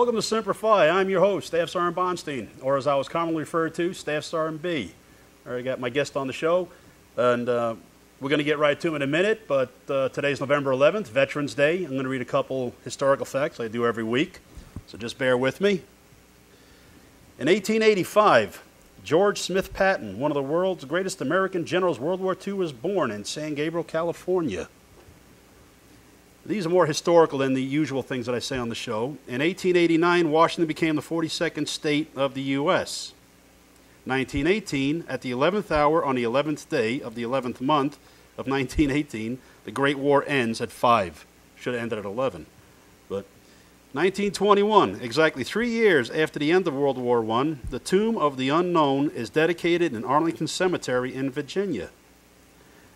Welcome to Semper Fi. I'm your host, Staff Sergeant Bonstein, or as I was commonly referred to, Staff Sergeant B. I already got my guest on the show, and we're going to get right to him in a minute, but today's November 11th, Veterans Day. I'm going to read a couple historical facts I do every week, so just bear with me. In 1885, George Smith Patton, one of the world's greatest American generals, World War II, was born in San Gabriel, California. These are more historical than the usual things that I say on the show. In 1889, Washington became the 42nd state of the U.S. 1918, at the 11th hour on the 11th day of the 11th month of 1918, the Great War ends at 5. Should have ended at 11. But 1921, exactly 3 years after the end of World War I, the Tomb of the Unknown is dedicated in Arlington Cemetery in Virginia.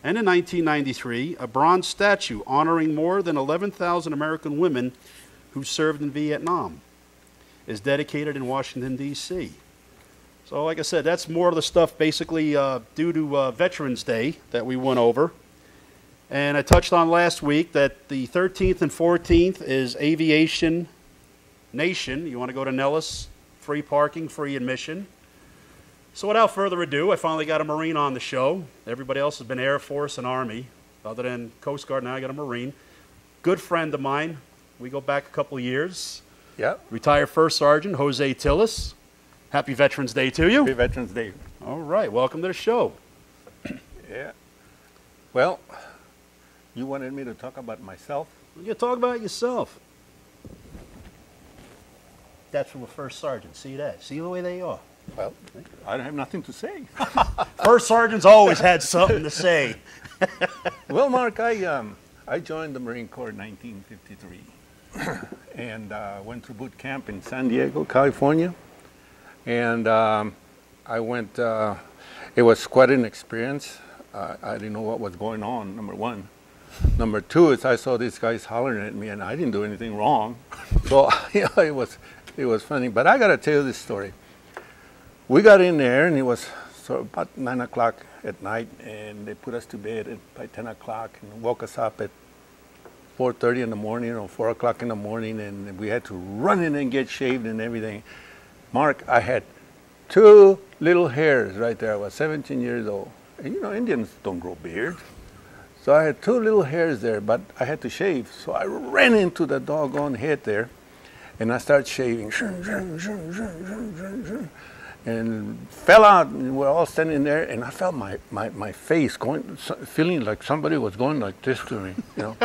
And in 1993, a bronze statue honoring more than 11,000 American women who served in Vietnam is dedicated in Washington, D.C. So like I said, that's more of the stuff basically due to Veterans Day that we went over. And I touched on last week that the 13th and 14th is Aviation Nation. You want to go to Nellis, free parking, free admission. So without further ado, I finally got a Marine on the show. Everybody else has been Air Force and Army. Other than Coast Guard, now I got a Marine. Good friend of mine. We go back a couple of years. Yeah. Retired First Sergeant Jose Tillis. Happy Veterans Day to you. Happy Veterans Day. All right, welcome to the show. Yeah. Well, you wanted me to talk about myself? You talk about yourself. That's from a First Sergeant. See that? See the way they are. Well, I don't have nothing to say. First Sergeants always had something to say. Well, Mark, I joined the Marine Corps in 1953 and went to boot camp in San Diego, California. And I went, it was quite an experience. I didn't know what was going on, number one. Number two is I saw these guys hollering at me and I didn't do anything wrong. So, you know, it was funny. But I got to tell you this story. We got in there, and it was about 9 o'clock at night, and they put us to bed by 10 o'clock and woke us up at 4:30 in the morning or 4 o'clock in the morning, and we had to run in and get shaved and everything. Mark, I had 2 little hairs right there. I was 17 years old. And you know, Indians don't grow beards. So I had 2 little hairs there, but I had to shave. So I ran into the doggone head there, and I started shaving. And fell out, and we're all standing there, and I felt my face going, feeling like somebody was going like this to me, you know.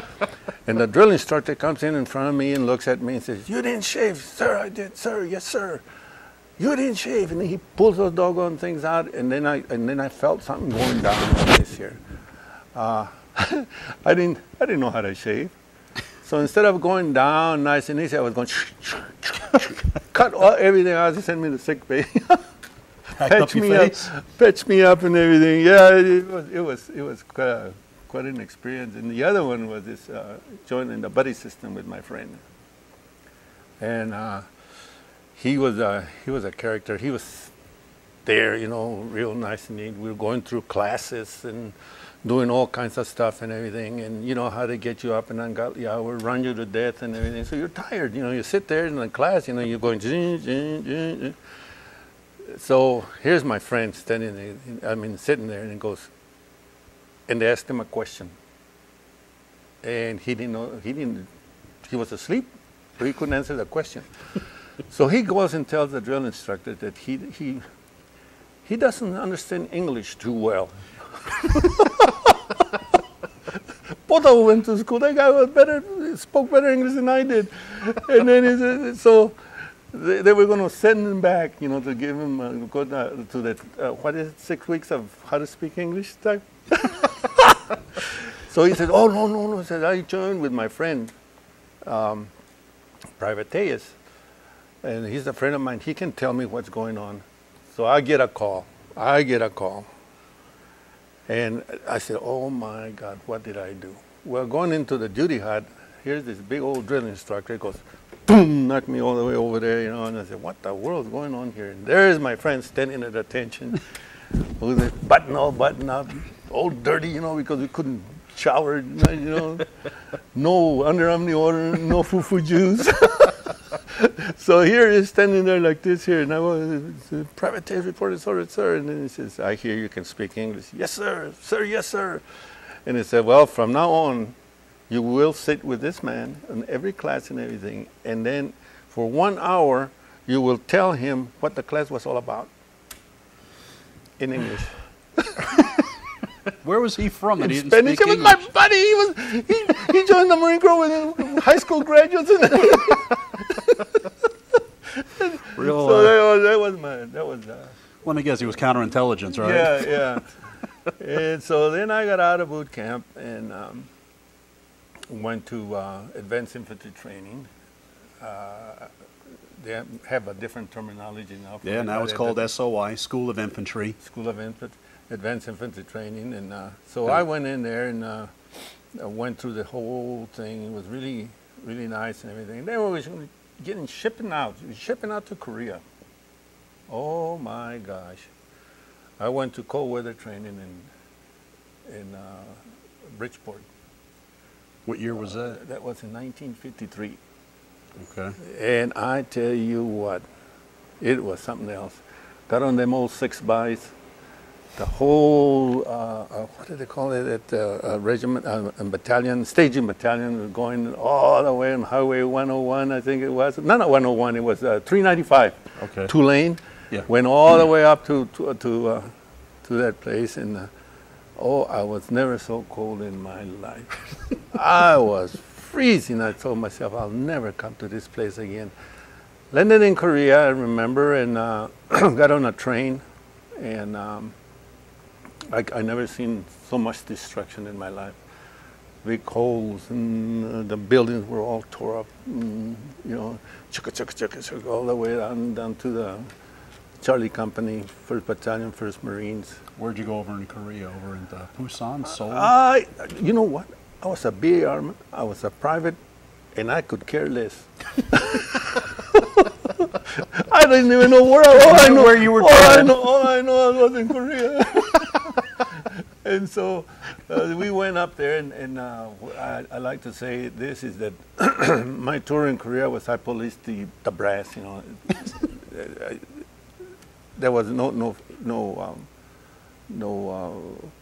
And the drill instructor comes in front of me and looks at me and says, "You didn't shave." "Sir, I did." "Sir, yes, sir." "You didn't shave." And then he pulls those doggone things out, and then I felt something going down this here. I didn't know how to shave. So instead of going down nice and easy, I was going cut everything out. They sent me to sick bay. Patch me up and everything. Yeah, it was quite an experience. And the other one was this joining the buddy system with my friend. And he was a character. He was there, you know, real nice and neat. We were going through classes and doing all kinds of stuff and everything, and you know how they get you up and ungodly hour, run you to death and everything. So you're tired, you know. You sit there in the class, you know, you're going. So here's my friend standing there, sitting there, and he goes, and they asked him a question, and he didn't know. He was asleep, so he couldn't answer the question. So he goes and tells the drill instructor that he doesn't understand English too well. Both of them went to school. That guy spoke better English than I did. And then he said, so they were going to send him back, you know, to give him go to that what is it, 6 weeks of how to speak English type. So he said, "Oh no." He said, "I joined with my friend, Private Tejas, and he's a friend of mine. He can tell me what's going on." So I get a call. And I said, "Oh my God, what did I do?" Well, going into the duty hut, here's this big old drill instructor. He goes, boom, knocked me all the way over there, you know. And I said, "What the world is going on here?" And there's my friend standing at attention, with it button up, all dirty, you know, because we couldn't shower, you know, no Under Armour order, no fufu juice. So here he's standing there like this here, and I was private tape reporter, sir. And then he says, I hear you can speak English. Yes, sir, yes, sir. And he said, well, from now on, you will sit with this man in every class and everything, and then for 1 hour, you will tell him what the class was all about in English. Where was he from? In Spanish. He was my buddy. He joined the Marine Corps with high school graduates. And Real, so that was let me guess, he was counterintelligence, right? Yeah. And so then I got out of boot camp and went to advanced infantry training. They have a different terminology now. Yeah, now it's called SOI, School of Infantry. School of Advanced Infantry Training. And so I went in there and I went through the whole thing. It was really, really nice and everything. Then we were shipping out to Korea. Oh my gosh. I went to cold weather training in Bridgeport. What year was that? That was in 1953. Okay. And I tell you what, it was something else. Got on them old 6x. The whole, what did they call it, regiment, battalion, staging battalion, was going all the way on Highway 101, I think it was. No, not 101, it was 395. Okay. Tulane. Yeah. Went all the way up to that place, and I was never so cold in my life. I was freezing. I told myself, I'll never come to this place again. Landed in Korea, I remember, and got on a train, and I never seen so much destruction in my life. Big holes, and the buildings were all tore up, chugga, all the way down to the Charlie Company, 1st Battalion, 1st Marines. Where'd you go over in Korea? Over in Busan, Seoul? You know what? I was a BA, I was a private, and I could care less. I didn't even know where where you were. All I know I was in Korea. And so we went up there, and I like to say this is that my tour in Korea was I policed the brass. There was no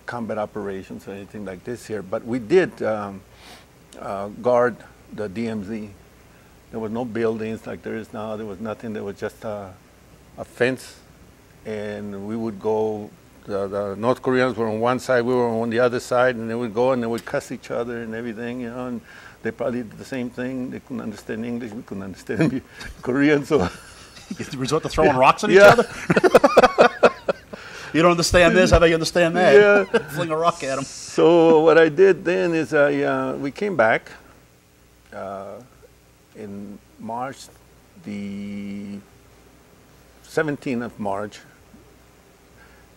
combat operations or anything like this here, but we did guard the DMZ. There was no buildings like there is now. There was nothing. There was just a fence, and we would go. The North Koreans were on one side, we were on the other side, and they would go and they would cuss each other and everything, and they probably did the same thing. They couldn't understand English, we couldn't understand Korean, so... You resort to throwing rocks at each other? You don't understand this, how about you understand that? Yeah. Fling a rock at them. So what I did then is we came back in March, the 17th of March,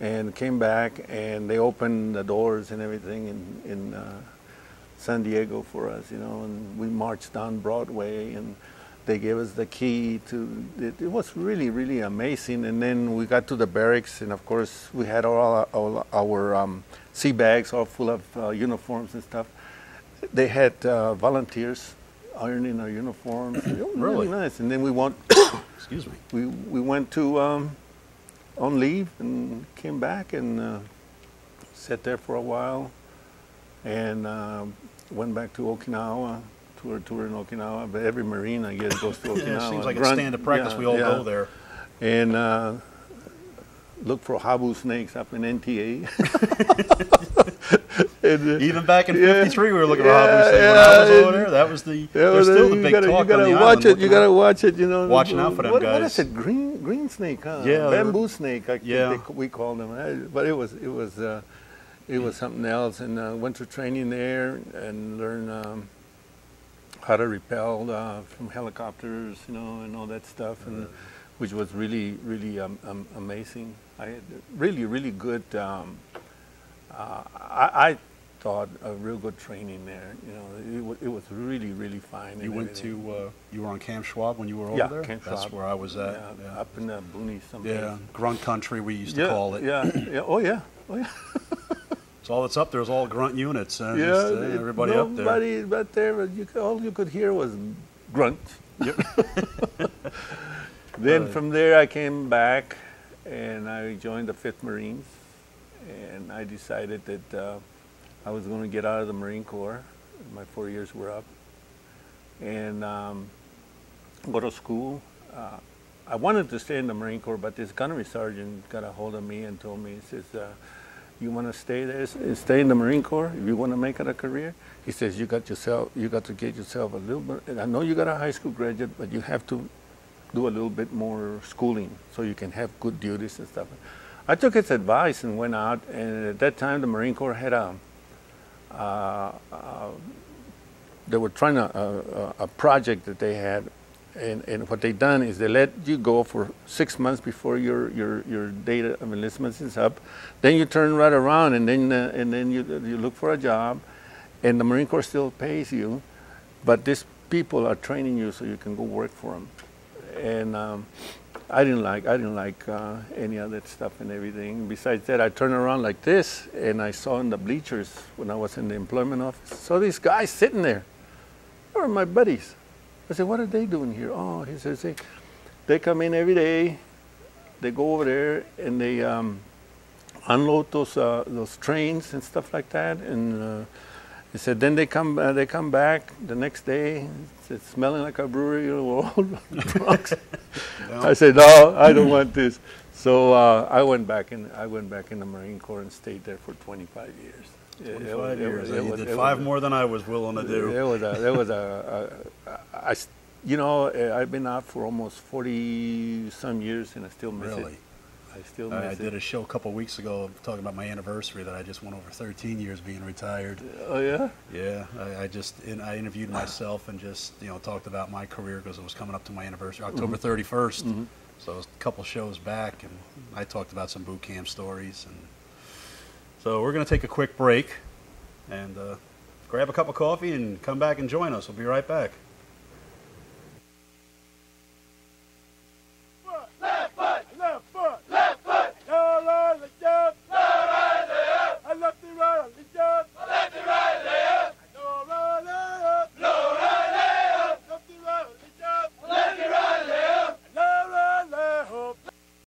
and came back, and they opened the doors and everything in San Diego for us, and we marched down Broadway, and they gave us the key to it. It was really, really amazing. And then we got to the barracks, and of course we had all our sea bags all full of uniforms and stuff. They had volunteers ironing our uniforms. It was really nice. And then we went. Excuse me. We went to on leave and came back and sat there for a while, and went back to Okinawa. Tour in Okinawa, but every Marine, I guess, goes to Okinawa. Yeah, it seems like a standard practice. We all go there. And look for habu snakes up in NTA. And, even back in '53, we were looking for habu snakes. When I was over there, that was the. There's still the big talk on the island. You gotta watch it. Watching out for them guys. What is it? Green snake, huh? Yeah. Bamboo snake. We call them. But it was something else. And went to training there and learned. How to repel from helicopters, and all that stuff, and which was really, really amazing. I had really good. I thought a real good training there. It was really, really fine. You went to you were on Camp Schwab when you were over there. Camp That's Schwab. where I was at. Yeah. Up in the boonies someplace. Yeah, grunt country we used to call it. Yeah. Oh yeah. So all that's up there is all grunt units. Everybody up there. Nobody but there. All you could hear was grunt. Yep. Then from there I came back and I joined the 5th Marines, and I decided that I was going to get out of the Marine Corps. My 4 years were up, and go to school. I wanted to stay in the Marine Corps, but this gunnery sergeant got a hold of me and told me, he says, you want to stay there, stay in the Marine Corps, if you want to make it a career? He says, you got to get yourself a little bit, and I know you got a high school graduate, but you have to do a little bit more schooling so you can have good duties and stuff. I took his advice and went out, and at that time the Marine Corps had they were trying a project that they had, and what they done is they let you go for 6 months before your date of enlistment is up. Then you turn right around, and then you look for a job, and the Marine Corps still pays you, but these people are training you so you can go work for them. And I didn't like any of that stuff and everything. Besides that, I turned around like this, and I saw in the bleachers when I was in the employment office, saw these guys sitting there. They were my buddies. I said, what are they doing here? Oh, he says, they come in every day, they go over there, and they unload those trains and stuff like that. And he said, then they come back the next day, it's smelling like a brewery, all drunks. No. I said, no, I don't want this. So I went back in the Marine Corps and stayed there for 25 years. 25 years. You did 5 more than I was willing to do. I've been out for almost 40-some years, and I still miss it. I still miss it. I did a show a couple of weeks ago talking about my anniversary that I just went over 13 years being retired. Oh yeah? Yeah, I interviewed myself and just talked about my career because it was coming up to my anniversary, October 31st. Mm-hmm. So it was a couple shows back, and I talked about some boot camp stories. And so we're going to take a quick break and grab a cup of coffee and come back and join us. We'll be right back.